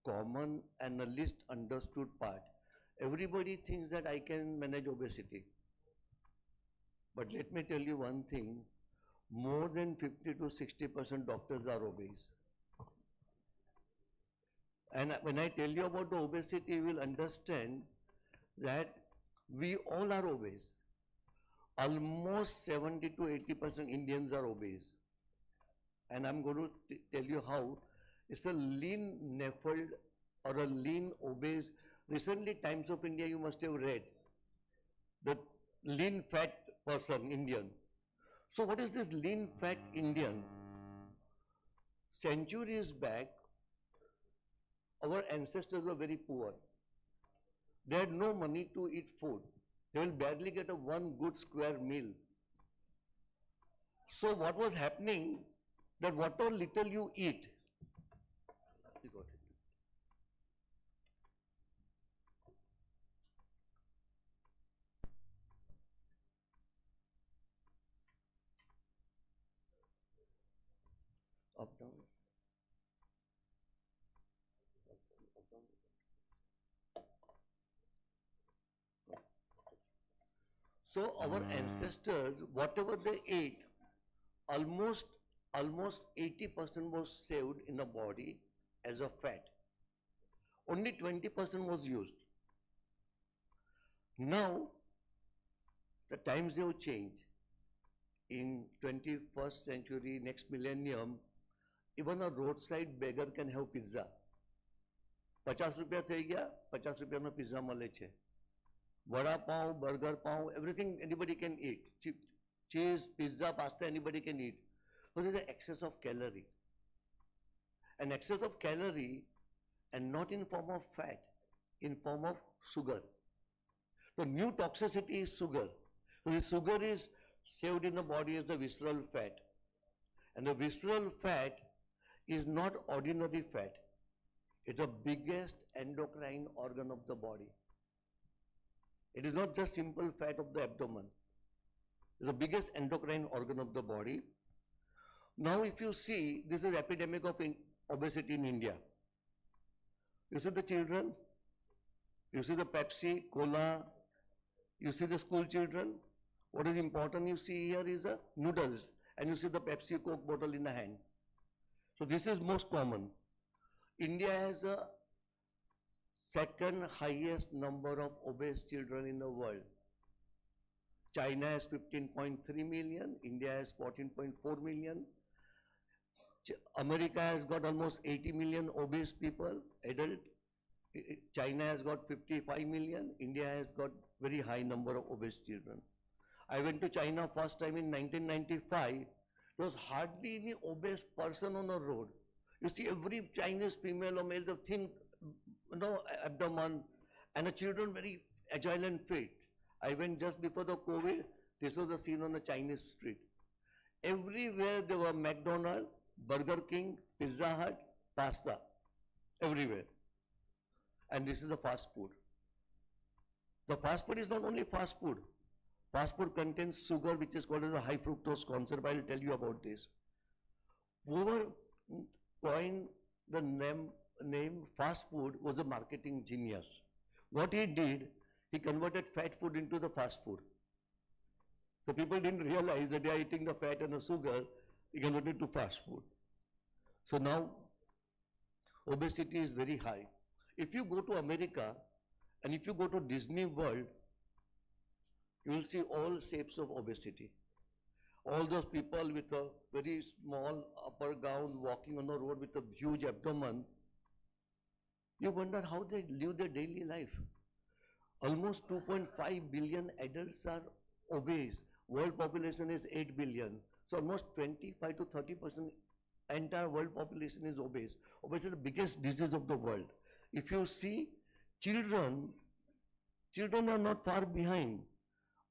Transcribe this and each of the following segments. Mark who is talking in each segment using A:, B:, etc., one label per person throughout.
A: common and the least understood part. Everybody thinks that I can manage obesity. But let me tell you one thing, more than 50 to 60% doctors are obese. And when I tell you about the obesity, you will understand that we all are obese. Almost 70 to 80% Indians are obese. And I'm going to tell you how. It's a lean nephiled or a lean obese. Recently, Times of India, you must have read the lean fat person, Indian. So what is this lean fat Indian? Centuries back, our ancestors were very poor. They had no money to eat food. They will barely get a one good square meal. So what was happening, that whatever little you eat, you got it. Up, down. Up, down. So our ancestors, whatever they ate, almost 80% was saved in the body as a fat. Only 20% was used. Now, the times have changed. In 21st century, next millennium, even a roadside beggar can have pizza. 50 રૂપિયા થઈ ગયા, 50 રૂપિયાનો pizza મળે છે. Vada pav, burger pav, everything anybody can eat. Cheese, pizza, pasta, anybody can eat. So there is an excess of calorie. An excess of calorie, and not in form of fat, in form of sugar. The new toxicity is sugar. So the sugar is saved in the body as a visceral fat. And the visceral fat is not ordinary fat. It's the biggest endocrine organ of the body. It is not just simple fat of the abdomen. It's the biggest endocrine organ of the body. Now if you see, this is epidemic of obesity in India. You see the children, you see the Pepsi, Cola, you see the school children. What is important you see here is the noodles, and you see the Pepsi Coke bottle in the hand. So this is most common. India has a second highest number of obese children in the world. China has 15.3 million, India has 14.4 million. America has got almost 80 million obese people, adult. China has got 55 million, India has got very high number of obese children. I went to China first time in 1995. There was hardly any obese person on the road. You see every Chinese female or male, the thin, abdomen, and the children very agile and fit. I went just before the COVID. This was the scene on the Chinese street. Everywhere there were McDonald's, Burger King, Pizza Hut, pasta. Everywhere. And this is the fast food. The fast food is not only fast food. Fast food contains sugar, which is called as a high fructose corn syrup. I will tell you about this. Whoever coined the name fast food was a marketing genius. What he did, he converted fat food into the fast food. So people didn't realize that they are eating the fat and the sugar, he converted to fast food. So now obesity is very high. If you go to America and if you go to Disney World, you will see all shapes of obesity. All those people with a very small upper gown walking on the road with a huge abdomen, you wonder how they live their daily life. Almost 2.5 billion adults are obese. World population is 8 billion. So almost 25 to 30% entire world population is obese. Obesity is the biggest disease of the world. If you see, children are not far behind.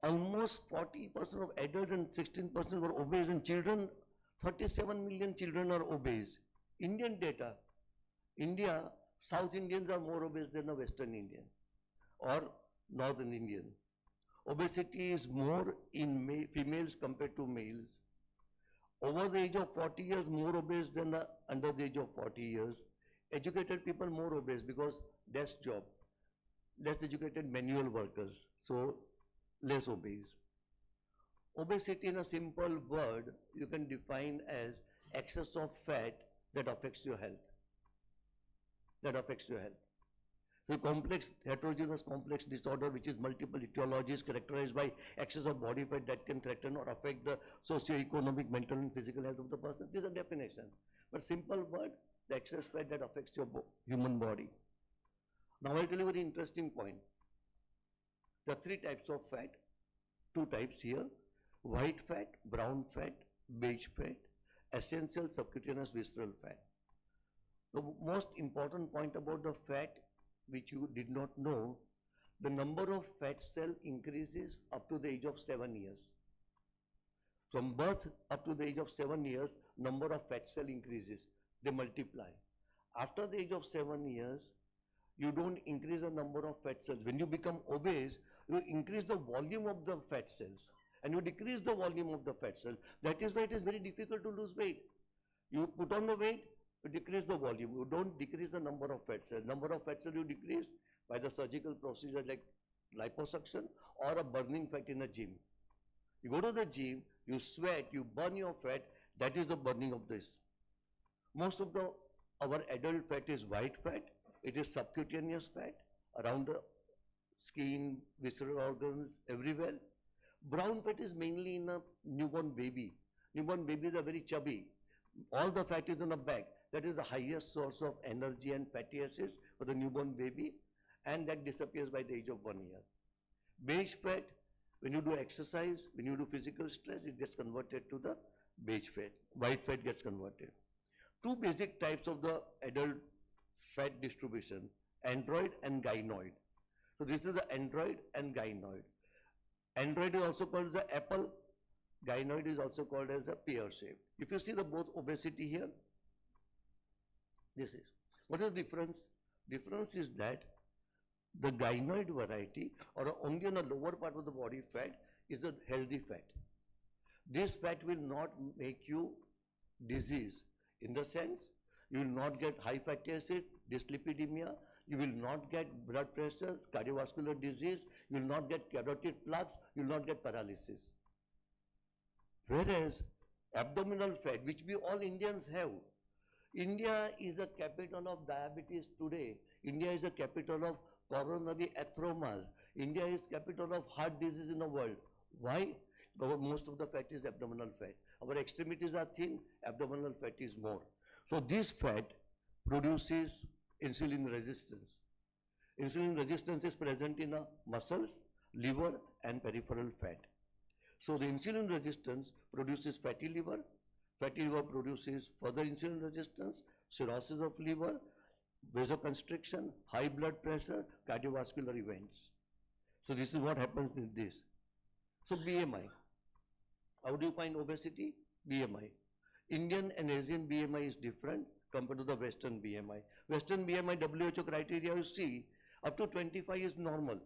A: Almost 40% of adults and 16% were obese, and children, 37 million children are obese. Indian data, India, South Indians are more obese than the Western Indian or Northern Indian. Obesity is more in females compared to males. Over the age of 40 years, more obese than the under the age of 40 years. educated people more obese because less job, less educated manual workers, so less obese. Obesity in a simple word you can define as excess of fat that affects your health. That affects your health. So complex, heterogeneous complex disorder which is multiple etiologies characterized by excess of body fat that can threaten or affect the socio-economic, mental and physical health of the person. This is a definition. But simple word, the excess fat that affects your human body. Now I'll tell you a very interesting point. There are three types of fat, two types here, white fat, brown fat, beige fat, essential subcutaneous visceral fat. The most important point about the fat which you did not know, the number of fat cell increases up to the age of 7 years. From birth up to the age of 7 years, number of fat cell increases, they multiply. After the age of 7 years, you don't increase the number of fat cells. When you become obese, you increase the volume of the fat cells and you decrease the volume of the fat cells. That is why it is very difficult to lose weight. You put on the weight, you decrease the volume. You don't decrease the number of fat cells. Number of fat cells you decrease by the surgical procedure like liposuction or a burning fat in a gym. You go to the gym, you sweat, you burn your fat, that is the burning of this. Most of our adult fat is white fat. It is subcutaneous fat around the skin, visceral organs, everywhere. Brown fat is mainly in a newborn baby. Newborn babies are very chubby. All the fat is in the back. That is the highest source of energy and fatty acids for the newborn baby, and that disappears by the age of 1 year. Beige fat, when you do exercise, when you do physical stress, it gets converted to the beige fat. White fat gets converted. Two basic types of the adult fat distribution, android and gynoid. So this is the android and gynoid. Android is also called the apple. Gynoid is also called as a pear shape. If you see the both obesity here, this is. What is the difference? Difference is that the gynoid variety, or only on the lower part of the body fat, is a healthy fat. This fat will not make you disease. In the sense, you will not get high fatty acid, dyslipidemia, you will not get blood pressure, cardiovascular disease, you will not get carotid plaques, you will not get paralysis. Whereas abdominal fat, which we all Indians have, India is a capital of diabetes today. India is a capital of coronary atheromas. India is capital of heart disease in the world. Why? Because most of the fat is abdominal fat. Our extremities are thin, abdominal fat is more. So this fat produces insulin resistance. Insulin resistance is present in the muscles, liver and peripheral fat. So the insulin resistance produces fatty liver produces further insulin resistance, cirrhosis of liver, vasoconstriction, high blood pressure, cardiovascular events. So this is what happens with this. So BMI. How do you find obesity? BMI. Indian and Asian BMI is different compared to the Western BMI. Western BMI WHO criteria you see up to 25 is normal.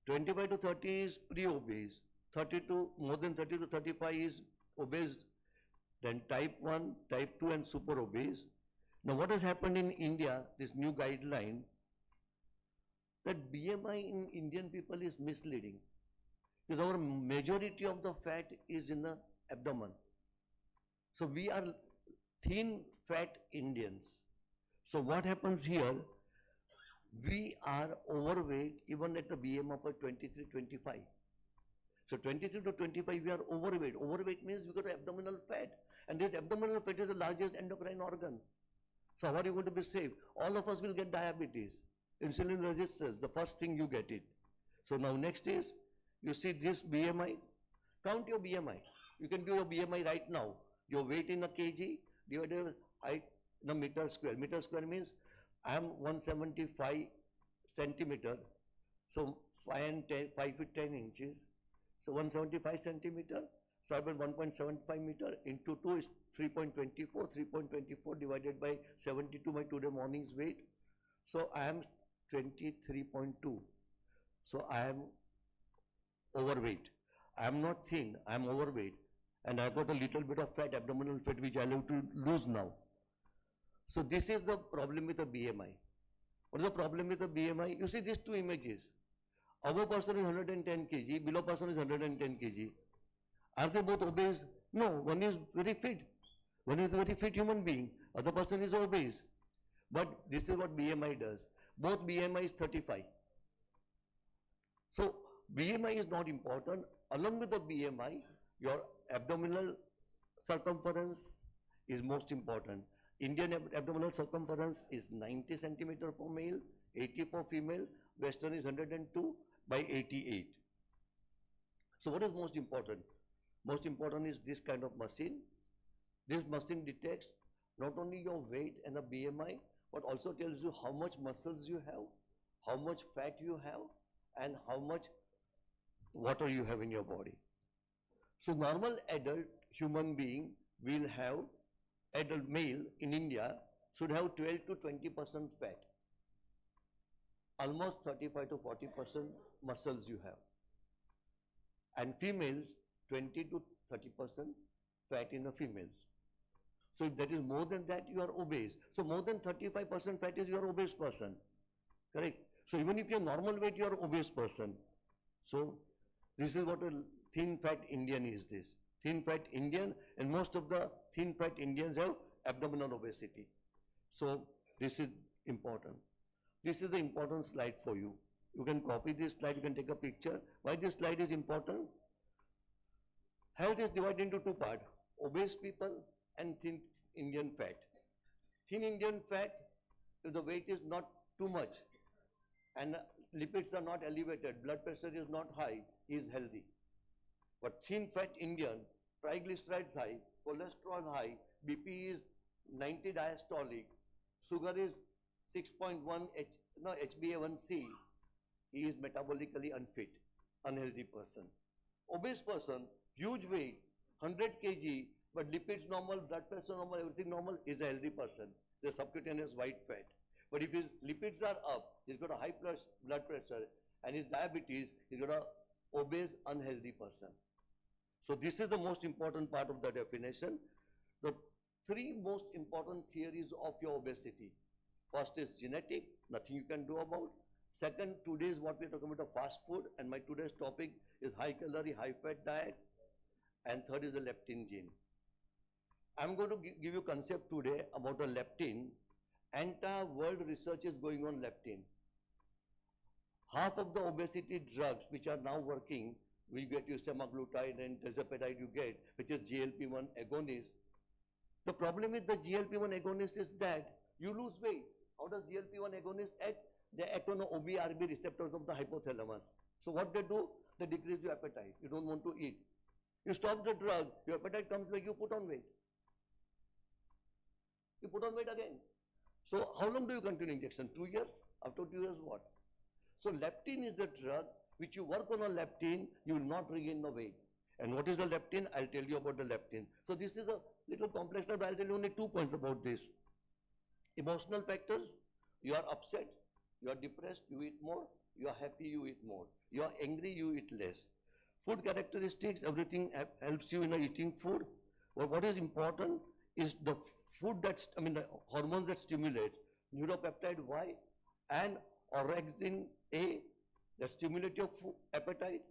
A: 25 to 30 is pre-obese. 30 to more than 30 to 35 is obese. Then type 1, type 2 and super obese. Now what has happened in India, this new guideline, that BMI in Indian people is misleading. Because our majority of the fat is in the abdomen. So we are thin fat Indians. So what happens here, we are overweight even at the BMI of 23, 25. So 23 to 25 we are overweight. Overweight means we got abdominal fat. And this abdominal fat is the largest endocrine organ. So how are you going to be safe? All of us will get diabetes, insulin resistance, the first thing you get it. So now next is, you see this BMI, count your BMI. You can do your BMI right now. Your weight in a kg divided by height in a meter square. Meter square means I am 175 centimeter. So 5 feet 10 inches. So 175 centimeter. So I have 1.75 meter into 2 is 3.24. 3.24 divided by 72 my today morning's weight. So I am 23.2. So I am overweight. I am not thin, I am overweight. And I have got a little bit of fat, abdominal fat, which I have to lose now. So this is the problem with the BMI. What is the problem with the BMI? You see these two images. Above person is 110 kg, below person is 110 kg. Are they both obese? No, one is very fit. One is a very fit human being. Other person is obese. But this is what BMI does. Both BMI is 35. So BMI is not important. Along with the BMI, your abdominal circumference is most important. Indian abdominal circumference is 90 centimeter for male, 80 for female. Western is 102 by 88. So what is most important? Most important is this kind of machine. This machine detects not only your weight and the BMI, but also tells you how much muscles you have, how much fat you have, and how much water you have in your body. So normal adult human being will have, adult male in India should have 12 to 20% fat. Almost 35 to 40% muscles you have. And females, 20 to 30% fat in the females. So if that is more than that, you are obese. So more than 35% fat is you are obese person. Correct? So even if you are normal weight, you are obese person. So this is what a thin fat Indian is this. Thin fat Indian, and most of the thin fat Indians have abdominal obesity. So this is important. This is the important slide for you. You can copy this slide, you can take a picture. Why this slide is important? Health is divided into two parts, obese people and thin Indian fat. Thin Indian fat, if the weight is not too much and lipids are not elevated, blood pressure is not high, is healthy. But thin fat Indian, triglycerides high, cholesterol high, BP is 90 diastolic, sugar is 6.1 HbA1c, he is metabolically unfit, unhealthy person. Obese person, huge weight, 100 kg, but lipids normal, blood pressure normal, everything normal, is a healthy person. The subcutaneous white fat. But if his lipids are up, he's got a high blood pressure and his diabetes, he's got a obese, unhealthy person. So this is the most important part of the definition. The three most important theories of your obesity. First is genetic, nothing you can do about. Second, today is what we're talking about, fast food, and my today's topic is high calorie, high fat diet. And third is the leptin gene. I'm going to give you a concept today about the leptin. Entire world research is going on leptin. Half of the obesity drugs which are now working, we get you semaglutide and tirzepatide you get, which is GLP-1 agonist. The problem with the GLP-1 agonist is that you lose weight. How does GLP-1 agonist act? They act on the OBRB receptors of the hypothalamus. So what they do? They decrease your appetite. You don't want to eat. You stop the drug, your appetite comes back, you put on weight. You put on weight again. So how long do you continue injection? 2 years? After 2 years what? So leptin is the drug which you work on a leptin, you will not regain the weight. And what is the leptin? I'll tell you about the leptin. So this is a little complex, but I'll tell you only 2 points about this. Emotional factors, you are upset, you are depressed, you eat more, you are happy, you eat more. You are angry, you eat less. Food characteristics, everything helps you in eating food. But what is important is the food the hormones that stimulate neuropeptide Y and orexin A that stimulate your appetite.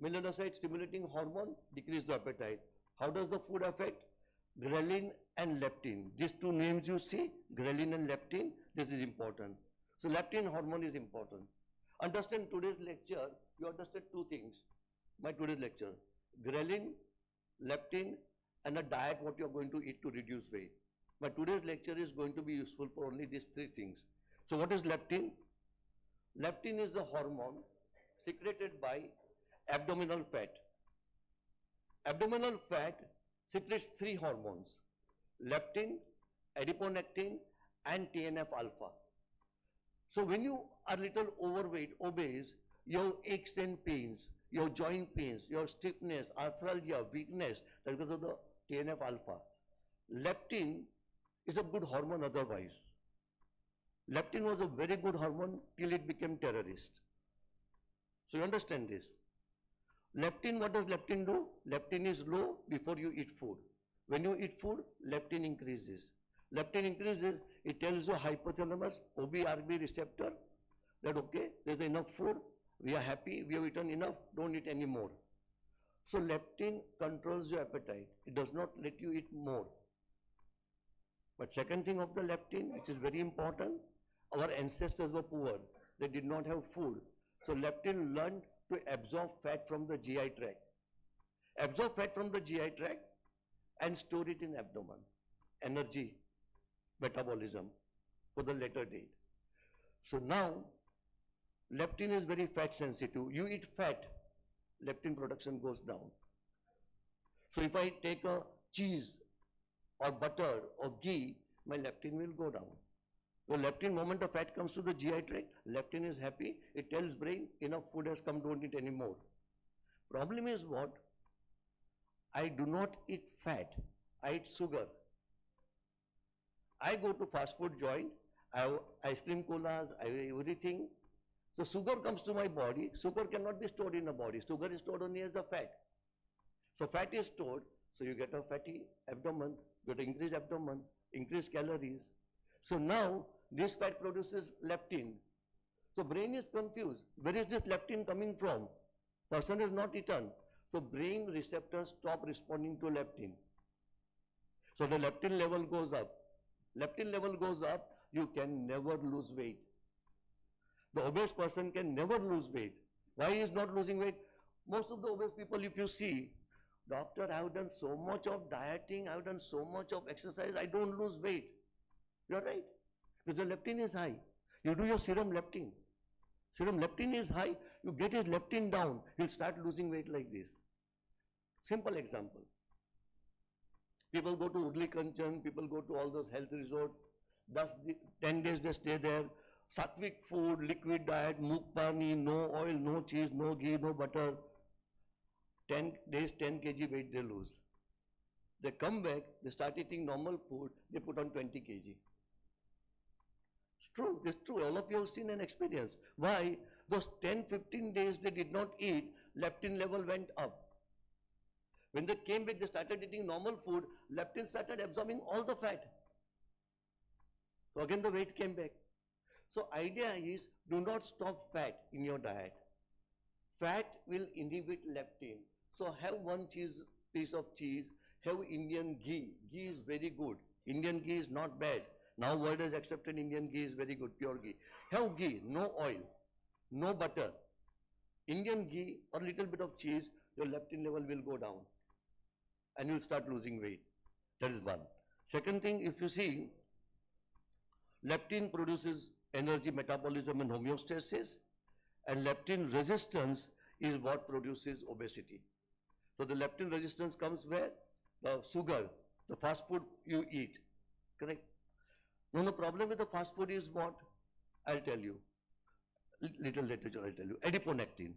A: Melanocyte stimulating hormone decrease the appetite. How does the food affect? Ghrelin and leptin. These two names you see, ghrelin and leptin, this is important. So leptin hormone is important. Understand today's lecture, you understand two things. My today's lecture, ghrelin, leptin, and a diet what you are going to eat to reduce weight. My today's lecture is going to be useful for only these three things. So what is leptin? Leptin is a hormone secreted by abdominal fat. Abdominal fat secretes three hormones, leptin, adiponectin, and TNF-alpha. So when you are little overweight, obese, your aches and pains, your joint pains, your stiffness, arthralgia, weakness, that's because of the TNF-alpha. Leptin is a good hormone otherwise. Leptin was a very good hormone till it became terrorist. So you understand this. Leptin, what does leptin do? Leptin is low before you eat food. When you eat food, leptin increases. Leptin increases, it tells you hypothalamus, OBRB receptor, that okay, there's enough food, we are happy, we have eaten enough, don't eat any more. So leptin controls your appetite. It does not let you eat more. But second thing of the leptin, which is very important, our ancestors were poor. They did not have food. So leptin learned to absorb fat from the GI tract. Absorb fat from the GI tract and store it in abdomen. Energy, metabolism for the later date. So now, leptin is very fat sensitive. You eat fat, leptin production goes down. So if I take a cheese or butter or ghee, my leptin will go down. So leptin, moment the fat comes to the GI tract, leptin is happy, it tells brain enough food has come, don't eat anymore. Problem is what? I do not eat fat, I eat sugar. I go to fast food joint, I have ice cream colas, I have everything. So sugar comes to my body, sugar cannot be stored in the body, sugar is stored only as a fat. So fat is stored, so you get a fatty abdomen, you get increased abdomen, increased calories. So now this fat produces leptin. So brain is confused. Where is this leptin coming from? Person is not eaten. So brain receptors stop responding to leptin. So the leptin level goes up. Leptin level goes up, you can never lose weight. The obese person can never lose weight. Why he is not losing weight? Most of the obese people, if you see, doctor, I have done so much of dieting, I have done so much of exercise, I don't lose weight. You are right. Because the leptin is high. You do your serum leptin. Serum leptin is high, you get his leptin down, he'll start losing weight like this. Simple example. People go to Urli Kanchan, people go to all those health resorts, 10 days they stay there, sattvic food, liquid diet, mukh pani, no oil, no cheese, no ghee, no butter. 10 days, 10 kg weight they lose. They come back, they start eating normal food, they put on 20 kg. It's true, it's true. All of you have seen and experienced. Why? Those 10, 15 days they did not eat, leptin level went up. When they came back, they started eating normal food, leptin started absorbing all the fat. So again the weight came back. So idea is, do not stop fat in your diet. Fat will inhibit leptin. So have one piece of cheese, have Indian ghee. Ghee is very good. Indian ghee is not bad. Now world has accepted Indian ghee is very good, pure ghee. Have ghee, no oil, no butter. Indian ghee or little bit of cheese, your leptin level will go down. And you'll start losing weight. That is one. Second thing, if you see, leptin produces energy, metabolism and homeostasis, and leptin resistance is what produces obesity. So the leptin resistance comes where? The sugar, the fast food you eat, correct? Now the problem with the fast food is what? I'll tell you. Little literature I'll tell you. Adiponectin.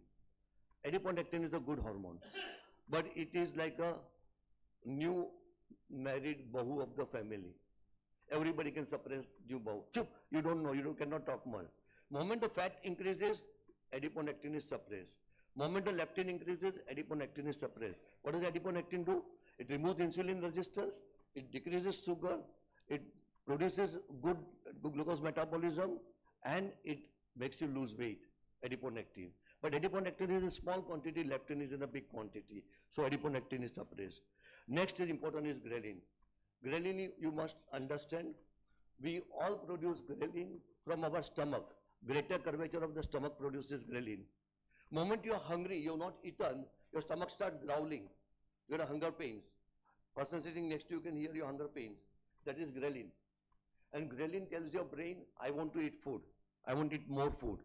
A: Adiponectin is a good hormone, but it is like a new married bahu of the family. Everybody can suppress new bahu. Chup, you don't know, you cannot talk more. Moment the fat increases, adiponectin is suppressed. Moment the leptin increases, adiponectin is suppressed. What does adiponectin do? It removes insulin resistance, it decreases sugar, it produces good glucose metabolism, and it makes you lose weight, adiponectin. But adiponectin is a small quantity, leptin is in a big quantity. So adiponectin is suppressed. Next is important is ghrelin. Ghrelin, you must understand, we all produce ghrelin from our stomach. Greater curvature of the stomach produces ghrelin. Moment you are hungry, you have not eaten, your stomach starts growling. You have hunger pains. Person sitting next to you can hear your hunger pains. That is ghrelin. And ghrelin tells your brain, I want to eat food. I want to eat more food.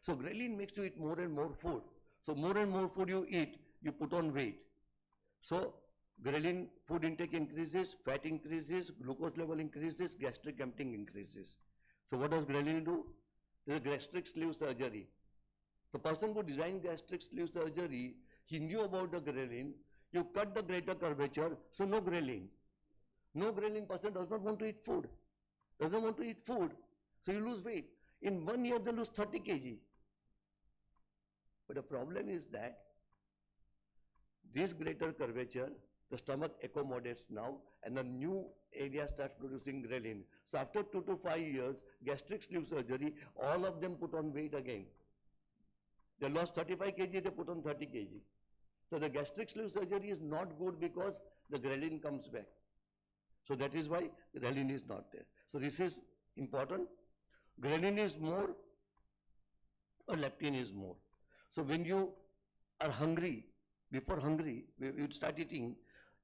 A: So ghrelin makes you eat more and more food. So more and more food you eat, you put on weight. So ghrelin food intake increases, fat increases, glucose level increases, gastric emptying increases. So what does ghrelin do? There is a gastric sleeve surgery. The person who designed gastric sleeve surgery, he knew about the ghrelin. You cut the greater curvature, so no ghrelin. No ghrelin, person does not want to eat food. Doesn't want to eat food, so you lose weight. In 1 year, they lose 30 kg. But the problem is that this greater curvature the stomach accommodates now, and a new area starts producing ghrelin. So after 2 to 5 years, gastric sleeve surgery, all of them put on weight again. They lost 35 kg, they put on 30 kg. So the gastric sleeve surgery is not good because the ghrelin comes back. So that is why ghrelin is not there. So this is important. Ghrelin is more or leptin is more. So when you are hungry, before hungry, you start eating,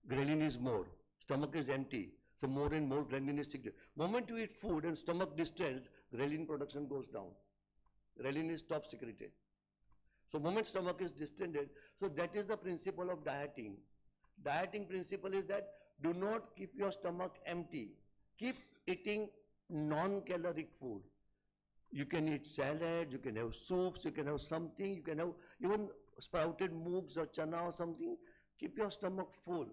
A: ghrelin is more. Stomach is empty. So more and more ghrelin is secreted. Moment you eat food and stomach distends, ghrelin production goes down. Ghrelin is top secreted. So moment stomach is distended, so that is the principle of dieting. Dieting principle is that do not keep your stomach empty. Keep eating non-caloric food. You can eat salad, you can have soups, you can have something, you can have even sprouted moogs or chana or something. Keep your stomach full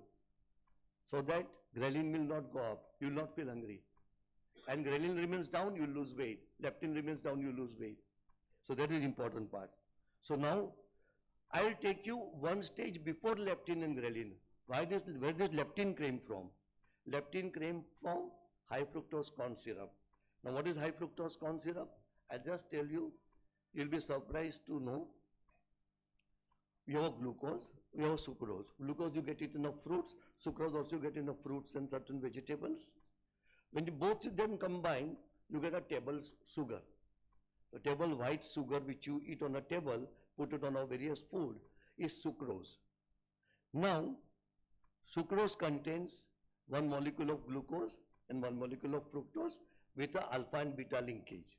A: so that ghrelin will not go up. You will not feel hungry. And ghrelin remains down, you lose weight. Leptin remains down, you lose weight. So that is important part. So now I will take you one stage before leptin and ghrelin. Where does leptin came from? Leptin came from high fructose corn syrup. Now what is high fructose corn syrup? I'll just tell you, you'll be surprised to know. We have glucose, we have sucrose. Glucose you get it in the fruits, sucrose also you get in the fruits and certain vegetables. When you both of them combine, you get a table sugar. The table white sugar which you eat on a table, put it on a various food, is sucrose. Now, sucrose contains one molecule of glucose and one molecule of fructose with a alpha and beta linkage.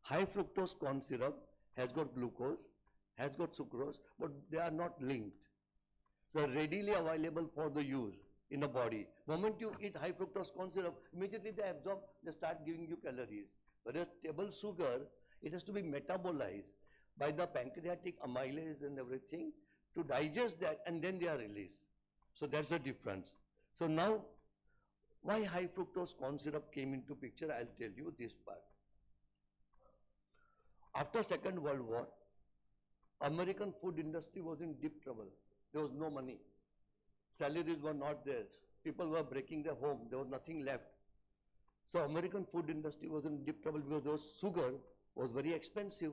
A: High fructose corn syrup has got glucose, has got sucrose, but they are not linked. So readily available for the use in the body. Moment you eat high fructose corn syrup, immediately they absorb, they start giving you calories. Whereas table sugar, it has to be metabolized by the pancreatic amylase and everything to digest that, and then they are released. So that's the difference. So now, why high fructose corn syrup came into picture, I'll tell you this part. After Second World War, American food industry was in deep trouble. There was no money. Salaries were not there. People were breaking their home. There was nothing left. So American food industry was in deep trouble because those sugar was very expensive.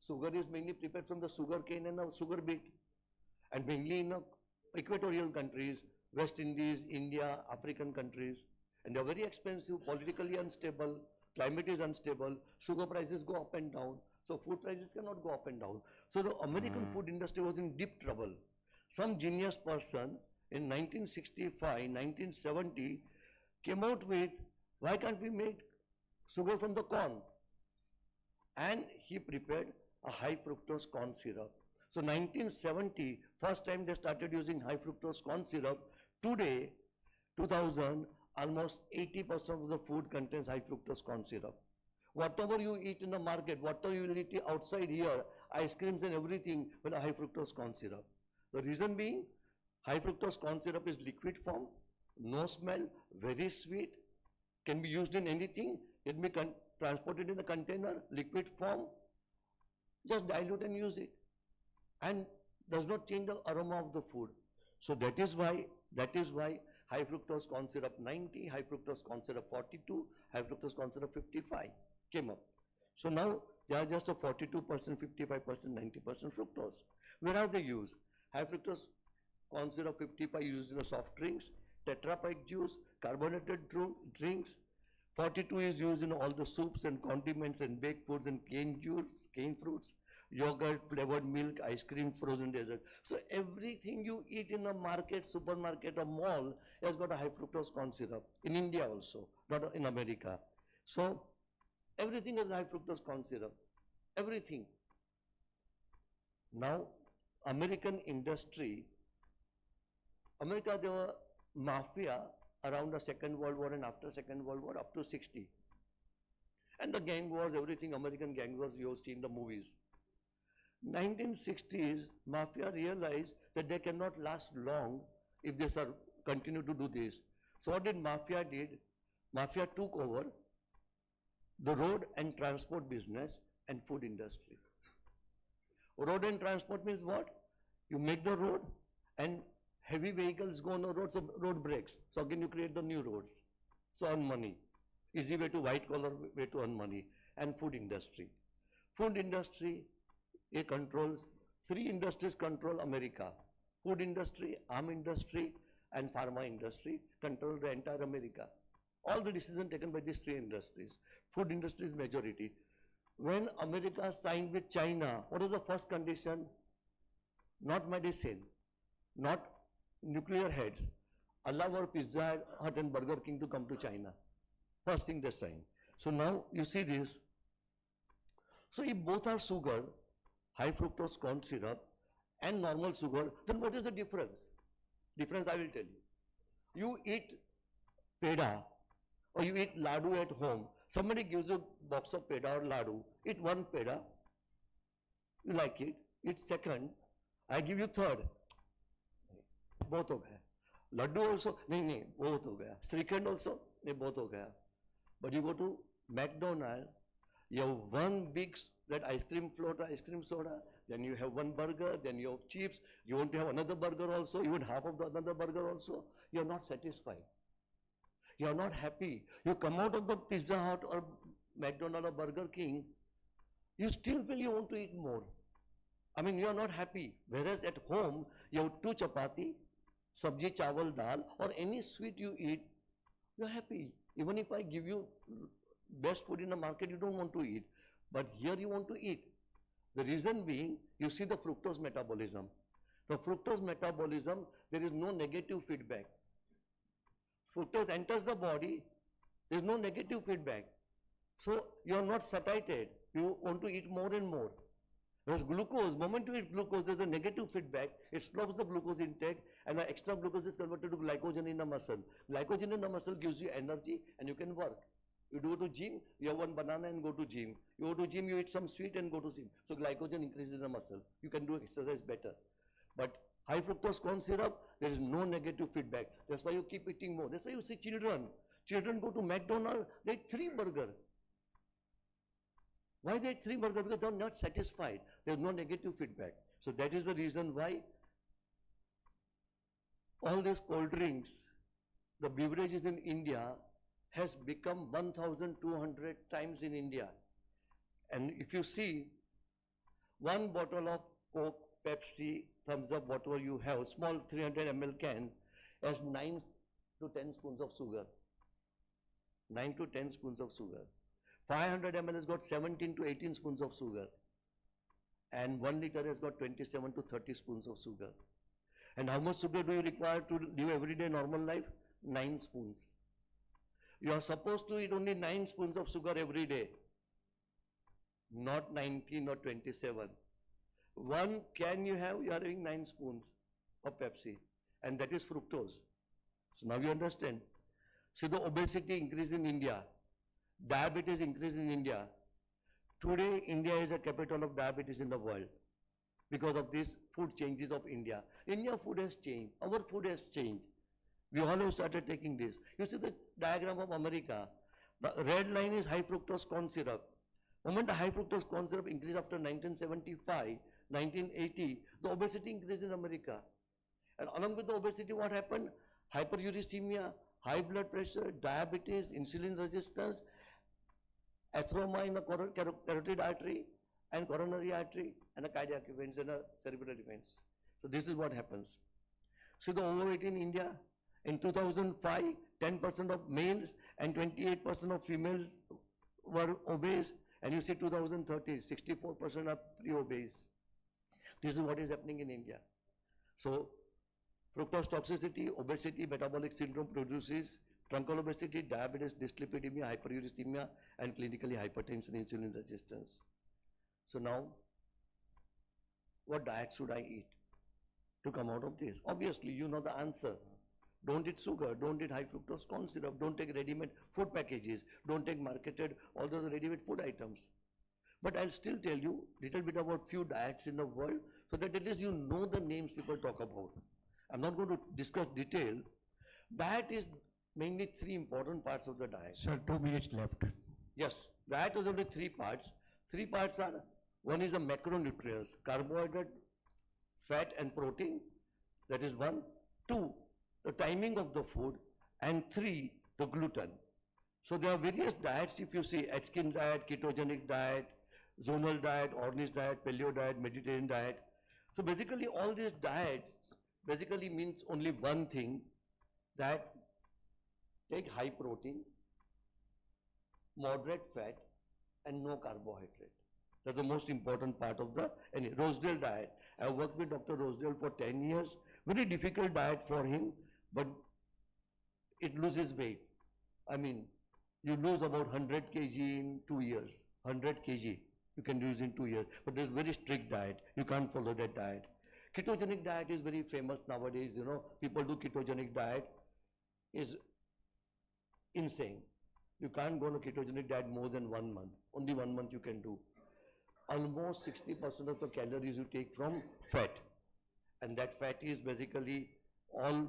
A: Sugar is mainly prepared from the sugar cane and the sugar beet. And mainly in equatorial countries, West Indies, India, African countries. And they are very expensive, politically unstable, climate is unstable, sugar prices go up and down. So food prices cannot go up and down. So the American food industry was in deep trouble. Some genius person in 1965, 1970 came out with, why can't we make sugar from the corn? And he prepared a high fructose corn syrup. So 1970, first time they started using high fructose corn syrup. Today, 2000, almost 80% of the food contains high fructose corn syrup. Whatever you eat in the market, whatever you will eat outside here, ice creams and everything with a high fructose corn syrup. The reason being, high fructose corn syrup is liquid form, no smell, very sweet, can be used in anything, it may be transported in the container, liquid form, just dilute and use it. And does not change the aroma of the food. So that is why high fructose corn syrup 90, high fructose corn syrup 42, high fructose corn syrup 55 came up. So now they are just a 42%, 55%, 90% fructose. Where are they used? High fructose corn syrup 55 used in the soft drinks, Tetra Pak juice, carbonated drinks. 42 is used in all the soups and condiments and baked foods and canned juice, canned fruits, yogurt, flavored milk, ice cream, frozen dessert. So everything you eat in a market, supermarket or mall has got a high fructose corn syrup. In India also, not in America. So everything has high fructose corn syrup. Everything. Now, American industry, America, there were mafia around the Second World War and after Second World War up to 60. And the gang wars, everything, American gang wars you have seen the movies. 1960s, mafia realized that they cannot last long if they continue to do this. So what did mafia did? Mafia took over the road and transport business and food industry. Road and transport means what? You make the road and Heavy vehicles go on the roads, so road breaks. So again you create the new roads. So earn money. Easy way to white collar way to earn money. And food industry. Food industry, it controls, three industries control America. Food industry, arm industry, and pharma industry control the entire America. All the decisions taken by these three industries. Food industry is majority. When America signed with China, what was the first condition? Not medicine, not nuclear heads. Allow our Pizza Hut and Burger King to come to China. First thing they signed. So now you see this. So if both are sugar, high fructose corn syrup and normal sugar, then what is the difference? Difference I will tell you. You eat peda or you eat ladu at home. Somebody gives you a box of peda or ladu. Eat one peda. You like it. Eat second. I give you third. Both हो गया. Laddu also. नहीं, both हो गया. Srikhand also. नहीं, both हो गया. But you go to McDonald's, you have one big that ice cream float, ice cream soda, then you have one burger, then you have chips, you want to have another burger also, you want half of the another burger also, you are not satisfied. You are not happy. You come out of the Pizza Hut or McDonald's or Burger King, you still feel you want to eat more. I mean, you are not happy. Whereas at home, you have two chapati, sabji, chawal, dal, or any sweet you eat, you are happy. Even if I give you best food in the market, you don't want to eat. But here you want to eat. The reason being, you see the fructose metabolism. The fructose metabolism, there is no negative feedback. Fructose enters the body, there is no negative feedback. So you are not satiated. You want to eat more and more. Whereas glucose, moment you eat glucose, there is a negative feedback. It stops the glucose intake and the extra glucose is converted to glycogen in the muscle. Glycogen in the muscle gives you energy and you can work. You go to gym, you have one banana and go to gym. You go to gym, you eat some sweet and go to gym. So glycogen increases in the muscle. You can do exercise better. But high fructose corn syrup, there is no negative feedback. That's why you keep eating more. That's why you see children. Children go to McDonald's, they eat 3 burgers. Why they eat 3 burgers? Because they are not satisfied. There is no negative feedback. So that is the reason why all these cold drinks, the beverages in India has become 1,200 times in India. And if you see, one bottle of Coke, Pepsi, Thumbs Up, whatever you have, small 300 ml can, has 9 to 10 spoons of sugar. 9 to 10 spoons of sugar. 500 ml has got 17 to 18 spoons of sugar. And 1 liter has got 27 to 30 spoons of sugar. And how much sugar do you require to live everyday normal life? 9 spoons. You are supposed to eat only 9 spoons of sugar every day, not 19 or 27. One can you have, you are having 9 spoons of Pepsi, and that is fructose. So now you understand. See, the obesity increase in India, diabetes increase in India. Today, India is a capital of diabetes in the world because of these food changes of India. India food has changed, our food has changed. We all have started taking this. You see the diagram of America. The red line is high fructose corn syrup. The moment the high fructose corn syrup increased after 1975, 1980, the obesity increased in America. And along with the obesity, what happened? Hyperuricemia, high blood pressure, diabetes, insulin resistance, atheroma in the carotid artery and coronary artery, and a cardiac events and a cerebral events. So this is what happens. See the overweight in India. In 2005, 10% of males and 28% of females were obese, and you see 2030, 64% are pre-obese. This is what is happening in India. So, fructose toxicity, obesity, metabolic syndrome produces truncal obesity, diabetes, dyslipidemia, hyperuricemia, and clinically hypertension, insulin resistance. So now, what diet should I eat to come out of this? Obviously, you know the answer. Don't eat sugar, don't eat high fructose corn syrup, don't take ready-made food packages, don't take marketed all those ready-made food items. But I'll still tell you little bit about few diets in the world so that at least you know the names people talk about. I'm not going to discuss detail. Diet is mainly 3 important parts of the diet.
B: Sir, 2 minutes left.
A: Yes, diet is only 3 parts. 3 parts are, one is the macronutrients, carbohydrate, fat and protein, that is one. 2, the timing of the food, and 3, the gluten. So there are various diets, if you see Atkins diet, ketogenic diet, zonal diet, Ornish diet, paleo diet, Mediterranean diet. So basically all these diets basically means only one thing, that take high protein, moderate fat, and no carbohydrate. That's the most important part of the Rosedale diet. I worked with Dr. Rosedale for 10 years. Very difficult diet for him, but it loses weight. I mean, you lose about 100 kg in 2 years. 100 kg you can lose in 2 years. But there's very strict diet. You can't follow that diet. Ketogenic diet is very famous nowadays. You know, people do ketogenic diet. Is insane. You can't go on a ketogenic diet more than 1 month. Only 1 month you can do. Almost 60% of the calories you take from fat. And that fat is basically all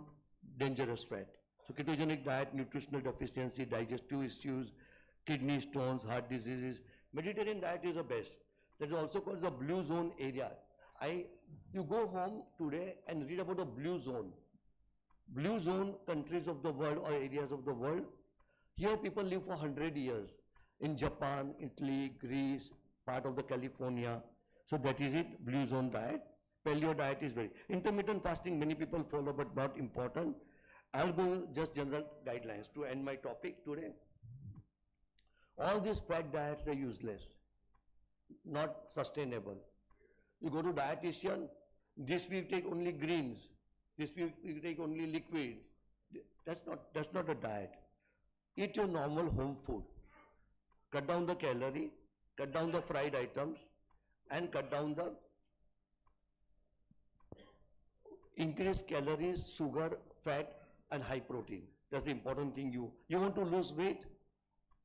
A: dangerous fat. So ketogenic diet, nutritional deficiency, digestive issues, kidney stones, heart diseases. Mediterranean diet is the best. That is also called the blue zone area. You go home today and read about the blue zone. Blue zone countries of the world or areas of the world. Here people live for 100 years. In Japan, Italy, Greece, part of the California. So that is it, blue zone diet. Paleo diet is very, intermittent fasting many people follow but not important. I'll go just general guidelines to end my topic today. All these fat diets are useless, not sustainable. You go to dietitian, this week take only greens, this week you take only liquids. That's not a diet. Eat your normal home food. Cut down the calorie, cut down the fried items, and cut down the increased calories, sugar, fat, and high protein. That's the important thing. You want to lose weight?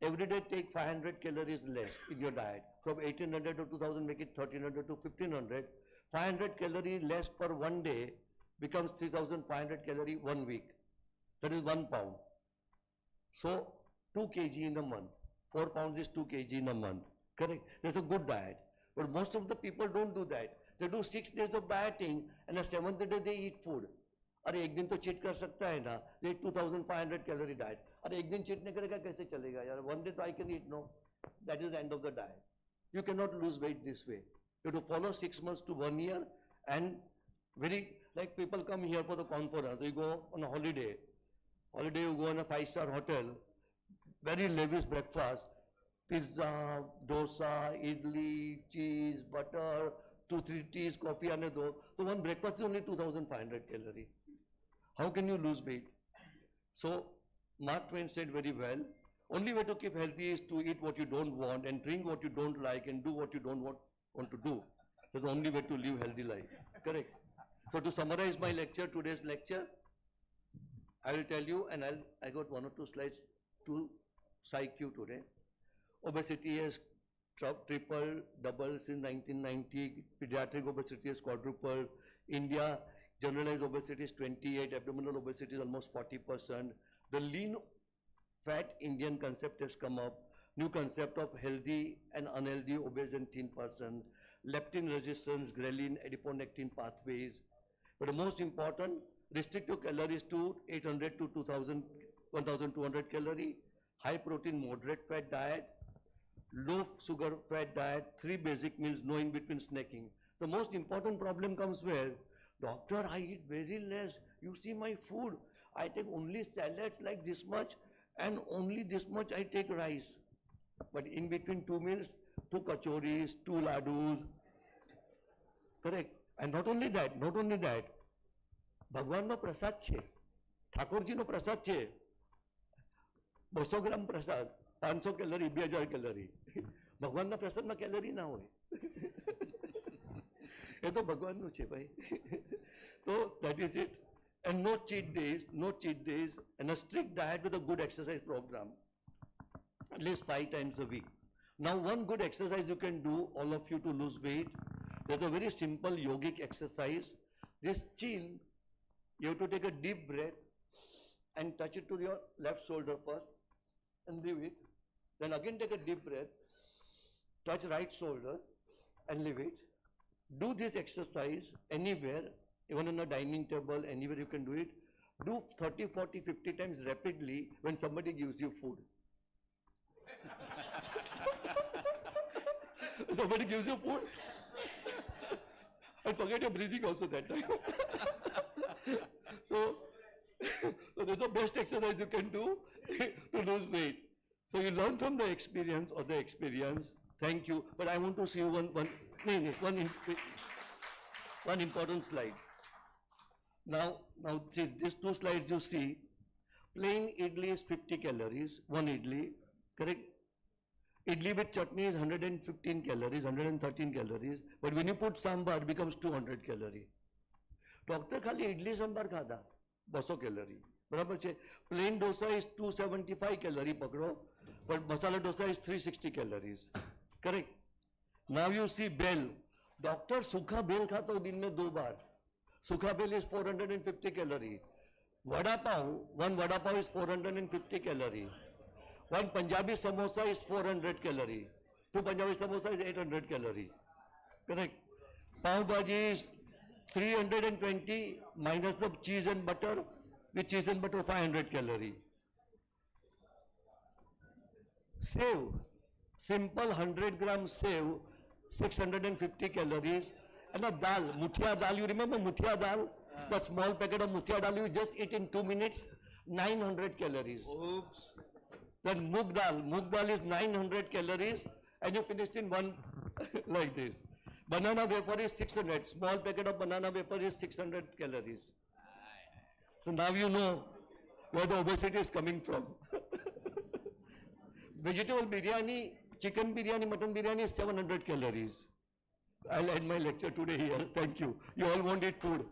A: Every day take 500 calories less in your diet. From 1800 to 2000, make it 1300 to 1500. 500 calories less per 1 day becomes 3500 calories 1 week. That is 1 pound. So 2 kg in a month. 4 pounds is 2 kg in a month. Correct? That's a good diet. But most of the people don't do that. They do 6 days of dieting and the 7th day they eat food. अरे एक दिन तो cheat कर सकता है ना, ये 2500 calorie diet. अरे एक दिन चीट नहीं करेगा कैसे चलेगा यार? One day तो I can eat, no. That is the end of the diet. You cannot lose weight this way. You have to follow 6 months to 1 year, and very like people come here for the conference. You go on a holiday. You go on a 5-star hotel. Very lavish breakfast. Pizza, dosa, idli, cheese, butter, 2-3 teas, coffee आने दो. So one breakfast is only 2500 calories. How can you lose weight? So Mark Twain said very well, only way to keep healthy is to eat what you don't want and drink what you don't like and do what you don't want to do. That's the only way to live healthy life. Correct. So to summarize my lecture, today's lecture, I will tell you, and I got 1 or 2 slides to psych you today. Obesity has tripled, doubled since 1990. Pediatric obesity has quadrupled. India, generalized obesity is 28. Abdominal obesity is almost 40%. The lean fat Indian concept has come up. New concept of healthy and unhealthy obese and thin person. Leptin resistance, ghrelin, adiponectin pathways. But the most important, restrict your calories to 800 to 1200 calorie. High protein, moderate fat diet. Low sugar fat diet, 3 basic meals, no in between snacking. The most important problem comes where, doctor, I eat very less. You see my food. I take only salad like this much and only this much I take rice. But in between 2 meals, 2 kachoris, 2 ladus. Correct. And not only that, Bhagwan no prasad che. Thakurji no prasad che. 200 gram prasad. 500 calorie 2000 calorie ભગવાનના પ્રસાદમાં calorie ના હોય એ તો ભગવાનનું છે ભાઈ. So that is it. And no cheat days, and a strict diet with a good exercise program, at least 5 times a week. Now one good exercise you can do, all of you, to lose weight. There's a very simple yogic exercise. This chin, you have to take a deep breath and touch it to your left shoulder first and leave it. Then again take a deep breath, touch right shoulder and leave it. Do this exercise anywhere even on a dining table, anywhere you can do it. Do 30, 40, 50 times rapidly when somebody gives you food. Somebody gives you food, and forget your breathing also that time. So that's the best exercise you can do to lose weight. So you learn from the experience or the experience. Thank you. But I want to see you one important slide. Now see these two slides you see. Plain idli is 50 calories, one idli, correct? Idli with chutney is 115 calories, 113 calories. But when you put sambar, it becomes 200 calories. Doctor खाली idli sambar खाता 200 calorie. बराबर છે. Plain dosa is 275 calorie पकड़ो, but masala dosa is 360 calories. Correct? Now you see bell. Doctor सूखा bell खाता हो दिन में 2 बार. सूखा bell is 450 calorie. Vada pav, one vada pav is 450 calorie. One Punjabi samosa is 400 calorie. Two Punjabi samosa is 800 calorie. Correct? Pav bhaji is 320 minus the cheese and butter. With cheese and butter 500 calorie. Sev, simple 100 gram sev, 650 calories. And a dal, muthia dal, you remember muthia dal? The small packet of muthia dal you just eat in 2 minutes, 900 calories.
B: Oops.
A: Then moong dal is 900 calories and you finish in one like this. Banana wafer is 600, small packet of banana wafer is 600 calories. So now you know where the obesity is coming from. Vegetable biryani, chicken biryani, mutton biryani is 700 calories. I'll end my lecture today here. Thank you. You all want to eat food.